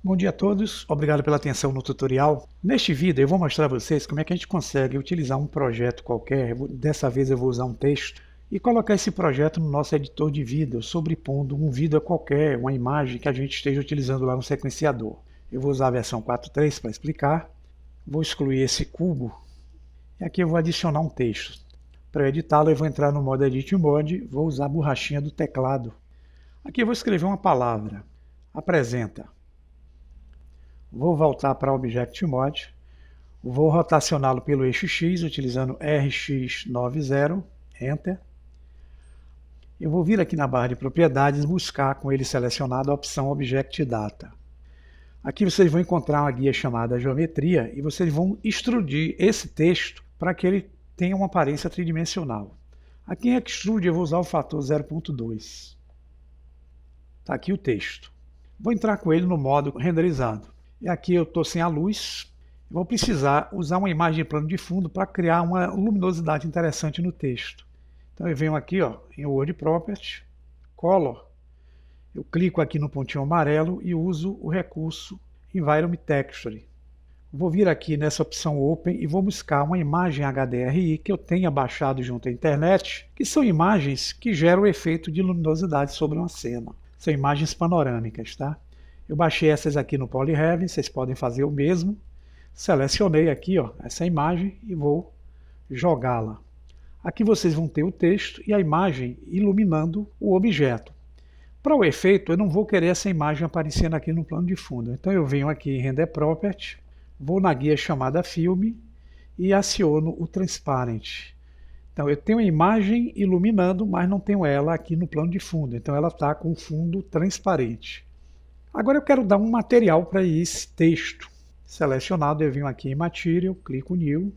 Bom dia a todos, obrigado pela atenção no tutorial. Neste vídeo eu vou mostrar a vocês como é que a gente consegue utilizar um projeto qualquer, dessa vez eu vou usar um texto, e colocar esse projeto no nosso editor de vídeo, sobrepondo um vídeo qualquer, uma imagem que a gente esteja utilizando lá no sequenciador. Eu vou usar a versão 4.3 para explicar, vou excluir esse cubo, e aqui eu vou adicionar um texto. Para editá-lo eu vou entrar no modo Edit Mode, vou usar a borrachinha do teclado. Aqui eu vou escrever uma palavra, apresenta. Vou voltar para o Object Mode, vou rotacioná-lo pelo eixo X, utilizando RX90, Enter. Eu vou vir aqui na barra de propriedades, buscar com ele selecionado a opção Object Data. Aqui vocês vão encontrar uma guia chamada Geometria e vocês vão extrudir esse texto para que ele tenha uma aparência tridimensional. Aqui em Extrude eu vou usar o fator 0.2. Está aqui o texto. Vou entrar com ele no modo renderizado. E aqui eu estou sem a luz, eu vou precisar usar uma imagem de plano de fundo para criar uma luminosidade interessante no texto. Então eu venho aqui em World Property, Color, eu clico aqui no pontinho amarelo e uso o recurso Environment Texture. Vou vir aqui nessa opção Open e vou buscar uma imagem HDRI que eu tenha baixado junto à internet, que são imagens que geram o efeito de luminosidade sobre uma cena. São imagens panorâmicas, tá? Eu baixei essas aqui no Polyheaven, vocês podem fazer o mesmo. Selecionei aqui essa imagem e vou jogá-la. Aqui vocês vão ter o texto e a imagem iluminando o objeto. Para o efeito, eu não vou querer essa imagem aparecendo aqui no plano de fundo. Então eu venho aqui em Render Property, vou na guia chamada Filme e aciono o Transparent. Então eu tenho a imagem iluminando, mas não tenho ela aqui no plano de fundo. Então ela está com fundo transparente. Agora eu quero dar um material para esse texto. Selecionado, eu venho aqui em Material, clico New.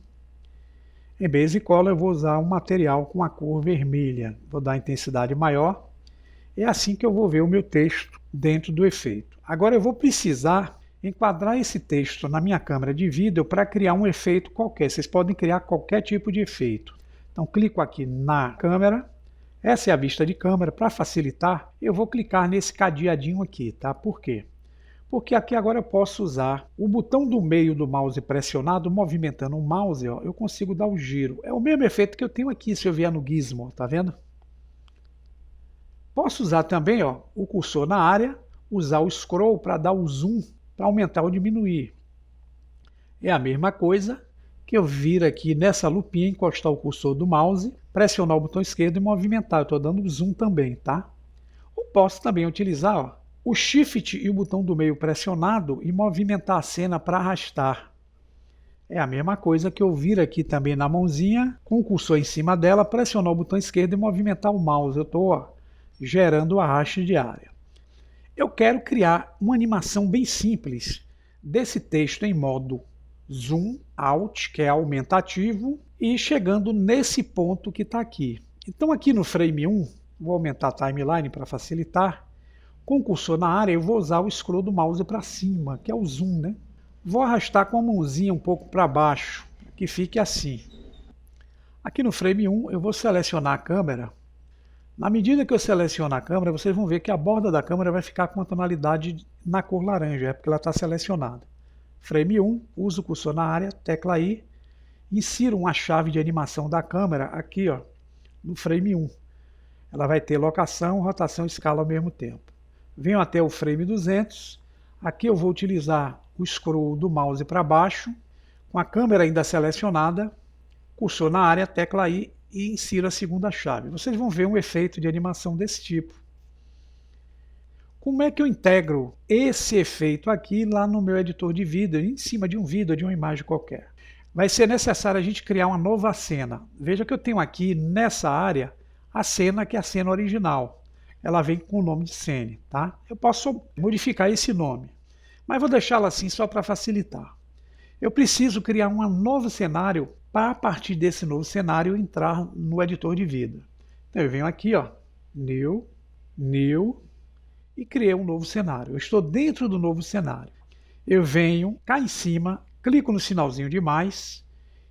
Em Base Color eu vou usar um material com a cor vermelha. Vou dar intensidade maior. É assim que eu vou ver o meu texto dentro do efeito. Agora eu vou precisar enquadrar esse texto na minha câmera de vídeo para criar um efeito qualquer. Vocês podem criar qualquer tipo de efeito. Então clico aqui na câmera. Essa é a vista de câmera. Para facilitar, eu vou clicar nesse cadeadinho aqui, tá? Por quê? Porque aqui agora eu posso usar o botão do meio do mouse pressionado, movimentando o mouse, eu consigo dar o giro. É o mesmo efeito que eu tenho aqui, se eu vier no Gizmo, tá vendo? Posso usar também o cursor na área, usar o scroll para dar o zoom, para aumentar ou diminuir. É a mesma coisa que eu vir aqui nessa lupinha, encostar o cursor do mouse, pressionar o botão esquerdo e movimentar. Eu estou dando zoom também, tá? Ou posso também utilizar o Shift e o botão do meio pressionado e movimentar a cena para arrastar. É a mesma coisa que eu vir aqui também na mãozinha, com o cursor em cima dela, pressionar o botão esquerdo e movimentar o mouse. Eu estou gerando o arraste de área. Eu quero criar uma animação bem simples desse texto em modo Zoom Out, que é aumentativo, e chegando nesse ponto que está aqui. Então aqui no frame 1, vou aumentar a timeline para facilitar. Com o cursor na área, eu vou usar o scroll do mouse para cima, que é o zoom, né? Vou arrastar com a mãozinha um pouco para baixo, que fique assim. Aqui no frame 1, eu vou selecionar a câmera. Na medida que eu seleciono a câmera, vocês vão ver que a borda da câmera vai ficar com uma tonalidade na cor laranja, é porque ela está selecionada. Frame 1, uso o cursor na área, tecla I, insiro uma chave de animação da câmera aqui no frame 1. Ela vai ter locação, rotação e escala ao mesmo tempo. Venho até o frame 200, aqui eu vou utilizar o scroll do mouse para baixo, com a câmera ainda selecionada, cursor na área, tecla I e insiro a segunda chave. Vocês vão ver um efeito de animação desse tipo. Como é que eu integro esse efeito aqui lá no meu editor de vídeo, em cima de um vídeo, de uma imagem qualquer? Vai ser necessário a gente criar uma nova cena. Veja que eu tenho aqui nessa área a cena que é a cena original. Ela vem com o nome de scene, tá? Eu posso modificar esse nome, mas vou deixá-la assim só para facilitar. Eu preciso criar um novo cenário para, a partir desse novo cenário, entrar no editor de vídeo. Então eu venho aqui, New, e criei um novo cenário. Eu estou dentro do novo cenário. Eu venho cá em cima, clico no sinalzinho de mais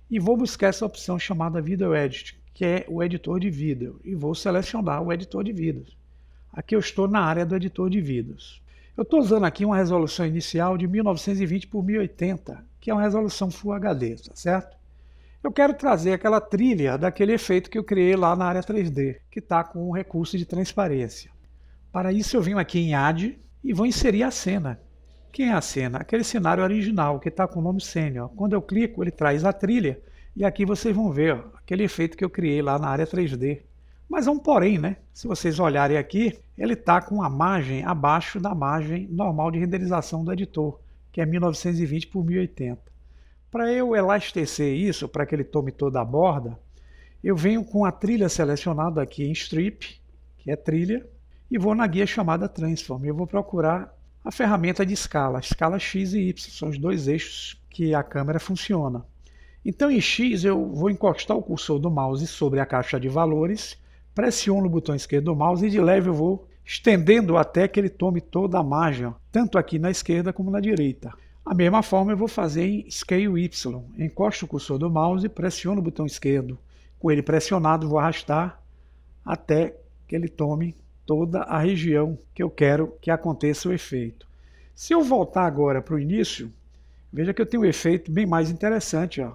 e vou buscar essa opção chamada Video Edit, que é o editor de vídeo, e vou selecionar o editor de vídeos. Aqui eu estou na área do editor de vídeos. Eu estou usando aqui uma resolução inicial de 1920 por 1080, que é uma resolução Full HD, tá certo? Eu quero trazer aquela trilha daquele efeito que eu criei lá na área 3D, que está com o recurso de transparência. Para isso eu venho aqui em Add e vou inserir a cena. Quem é a cena? Aquele cenário original, que está com o nome Senior. Quando eu clico, ele traz a trilha e aqui vocês vão ver ó, aquele efeito que eu criei lá na área 3D. Mas há um porém, né? Se vocês olharem aqui, ele está com a margem abaixo da margem normal de renderização do editor, que é 1920 por 1080. Para eu elastecer isso, para que ele tome toda a borda, eu venho com a trilha selecionada aqui em Strip, que é trilha, e vou na guia chamada Transform. Eu vou procurar a ferramenta de escala X e Y, são os dois eixos que a câmera funciona. Então em X eu vou encostar o cursor do mouse sobre a caixa de valores, pressiono o botão esquerdo do mouse e de leve eu vou estendendo até que ele tome toda a margem, ó, tanto aqui na esquerda como na direita. A mesma forma eu vou fazer em Scale Y. Encosto o cursor do mouse e pressiono o botão esquerdo. Com ele pressionado, vou arrastar até que ele tome toda a região que eu quero que aconteça o efeito. Se eu voltar agora para o início, veja que eu tenho um efeito bem mais interessante. Ó.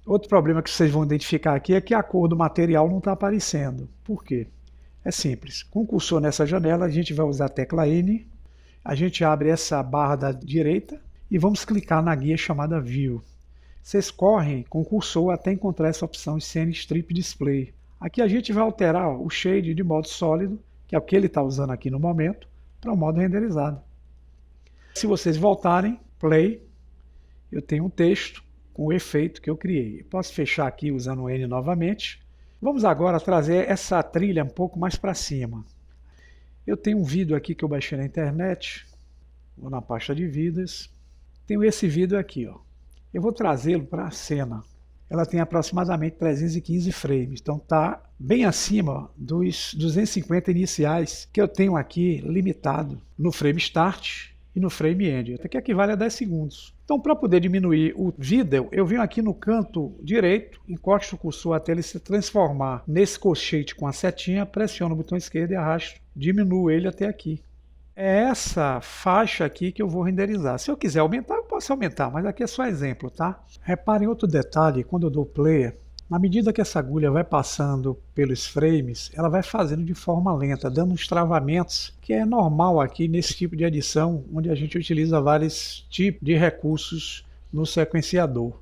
Outro problema que vocês vão identificar aqui é que a cor do material não está aparecendo. Por quê? É simples. Com o cursor nessa janela, a gente vai usar a tecla N. A gente abre essa barra da direita e vamos clicar na guia chamada View. Vocês correm com o cursor até encontrar essa opção Scene Strip Display. Aqui a gente vai alterar ó, o shade de modo sólido, que é o que ele está usando aqui no momento, para o modo renderizado. Se vocês voltarem, Play, eu tenho um texto com o efeito que eu criei. Eu posso fechar aqui usando o N novamente. Vamos agora trazer essa trilha um pouco mais para cima. Eu tenho um vídeo aqui que eu baixei na internet, vou na pasta de vidas, tenho esse vídeo aqui, ó. Eu vou trazê-lo para a cena. Ela tem aproximadamente 315 frames, então está bem acima ó, dos 250 iniciais que eu tenho aqui limitado no frame start e no frame end, até que equivale a 10 segundos. Então para poder diminuir o vídeo, eu venho aqui no canto direito, encosto o cursor até ele se transformar nesse colchete com a setinha, pressiono o botão esquerdo e arrasto, diminuo ele até aqui. É essa faixa aqui que eu vou renderizar. Se eu quiser aumentar, eu posso aumentar, mas aqui é só exemplo, tá? Reparem outro detalhe, quando eu dou play, na medida que essa agulha vai passando pelos frames, ela vai fazendo de forma lenta, dando uns travamentos, que é normal aqui nesse tipo de edição, onde a gente utiliza vários tipos de recursos no sequenciador.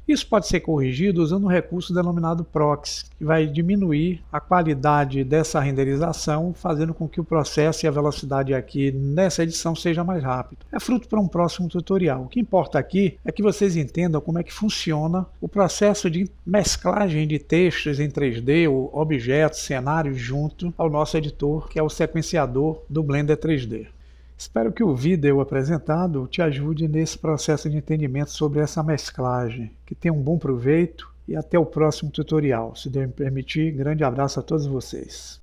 Isso pode ser corrigido usando um recurso denominado Proxy, que vai diminuir a qualidade dessa renderização, fazendo com que o processo e a velocidade aqui nessa edição seja mais rápido. É fruto para um próximo tutorial. O que importa aqui é que vocês entendam como é que funciona o processo de mesclagem de textos em 3D, ou objetos, cenários, junto ao nosso editor, que é o sequenciador do Blender 3D. Espero que o vídeo apresentado te ajude nesse processo de entendimento sobre essa mesclagem. Que tenha um bom proveito e até o próximo tutorial. Se Deus me permitir, grande abraço a todos vocês.